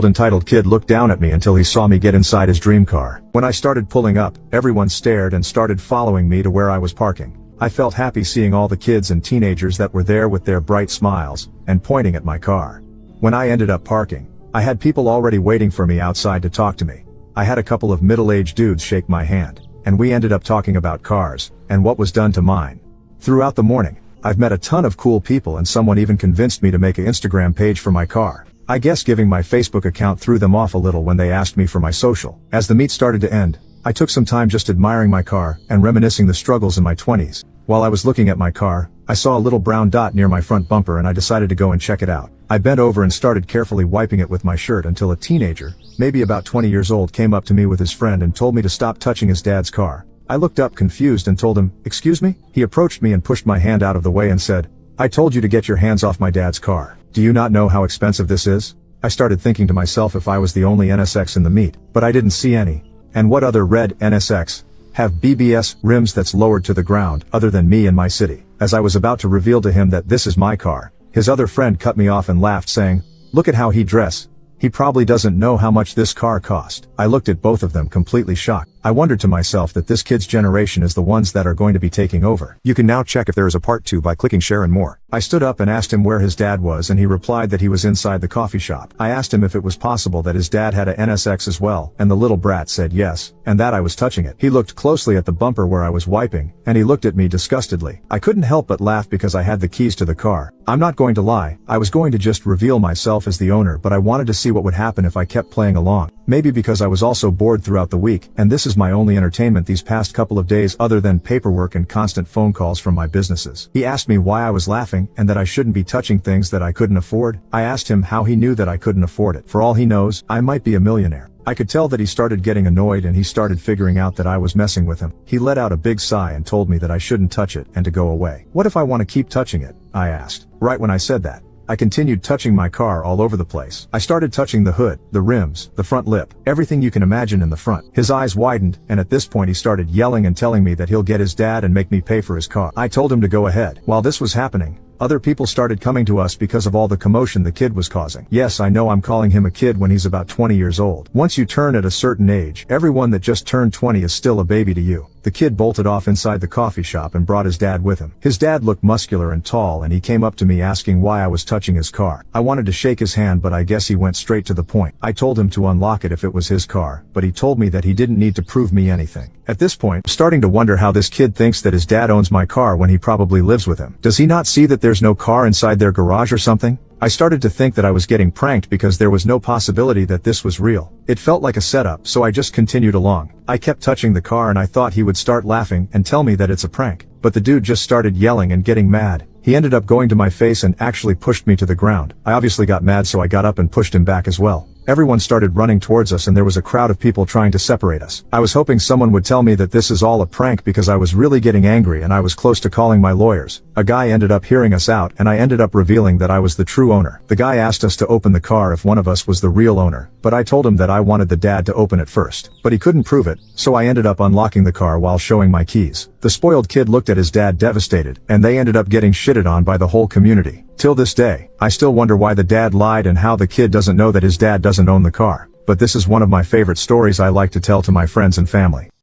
Entitled kid looked down at me until he saw me get inside his dream car. When I started pulling up, everyone stared and started following me to where I was parking. I felt happy seeing all the kids and teenagers that were there with their bright smiles, and pointing at my car. When I ended up parking, I had people already waiting for me outside to talk to me. I had a couple of middle-aged dudes shake my hand, and we ended up talking about cars, and what was done to mine. Throughout the morning, I've met a ton of cool people, and someone even convinced me to make an Instagram page for my car. I guess giving my Facebook account threw them off a little when they asked me for my social. As the meet started to end, I took some time just admiring my car and reminiscing the struggles in my 20s. While I was looking at my car, I saw a little brown dot near my front bumper and I decided to go and check it out. I bent over and started carefully wiping it with my shirt until a teenager, maybe about 20 years old, came up to me with his friend and told me to stop touching his dad's car. I looked up confused and told him, "Excuse me?" He approached me and pushed my hand out of the way and said, "I told you to get your hands off my dad's car. Do you not know how expensive this is?" I started thinking to myself if I was the only NSX in the meet, but I didn't see any. And what other red NSX have BBS rims that's lowered to the ground other than me and my city? As I was about to reveal to him that this is my car, his other friend cut me off and laughed, saying, "Look at how he dress. He probably doesn't know how much this car cost." I looked at both of them completely shocked. I wondered to myself that this kid's generation is the ones that are going to be taking over. You can now check if there is a part 2 by clicking share and more. I stood up and asked him where his dad was, and he replied that he was inside the coffee shop. I asked him if it was possible that his dad had a NSX as well, and the little brat said yes, and that I was touching it. He looked closely at the bumper where I was wiping, and he looked at me disgustedly. I couldn't help but laugh because I had the keys to the car. I'm not going to lie, I was going to just reveal myself as the owner, but I wanted to see what would happen if I kept playing along. Maybe because I was also bored throughout the week, and this is my only entertainment these past couple of days other than paperwork and constant phone calls from my businesses. He asked me why I was laughing and that I shouldn't be touching things that I couldn't afford. I asked him how he knew that I couldn't afford it. For all he knows, I might be a millionaire. I could tell that he started getting annoyed and he started figuring out that I was messing with him. He let out a big sigh and told me that I shouldn't touch it and to go away. What if I want to keep touching it? I asked. Right when I said that, I continued touching my car all over the place. I started touching the hood, the rims, the front lip, everything you can imagine in the front. His eyes widened, and at this point he started yelling and telling me that he'll get his dad and make me pay for his car. I told him to go ahead. While this was happening, other people started coming to us because of all the commotion the kid was causing. Yes, I know I'm calling him a kid when he's about 20 years old. Once you turn at a certain age, everyone that just turned 20 is still a baby to you. The kid bolted off inside the coffee shop and brought his dad with him. His dad looked muscular and tall, and he came up to me asking why I was touching his car. I wanted to shake his hand, but I guess he went straight to the point. I told him to unlock it if it was his car, but he told me that he didn't need to prove me anything. At this point, I'm starting to wonder how this kid thinks that his dad owns my car when he probably lives with him. Does he not see that there's no car inside their garage or something? I started to think that I was getting pranked because there was no possibility that this was real. It felt like a setup, so I just continued along. I kept touching the car and I thought he would start laughing and tell me that it's a prank. But the dude just started yelling and getting mad. He ended up going to my face and actually pushed me to the ground. I obviously got mad, so I got up and pushed him back as well. Everyone started running towards us and there was a crowd of people trying to separate us. I was hoping someone would tell me that this is all a prank because I was really getting angry and I was close to calling my lawyers. A guy ended up hearing us out and I ended up revealing that I was the true owner. The guy asked us to open the car if one of us was the real owner, but I told him that I wanted the dad to open it first. But he couldn't prove it, so I ended up unlocking the car while showing my keys. The spoiled kid looked at his dad devastated, and they ended up getting shitted on by the whole community. Till this day, I still wonder why the dad lied and how the kid doesn't know that his dad doesn't own the car. But this is one of my favorite stories I like to tell to my friends and family.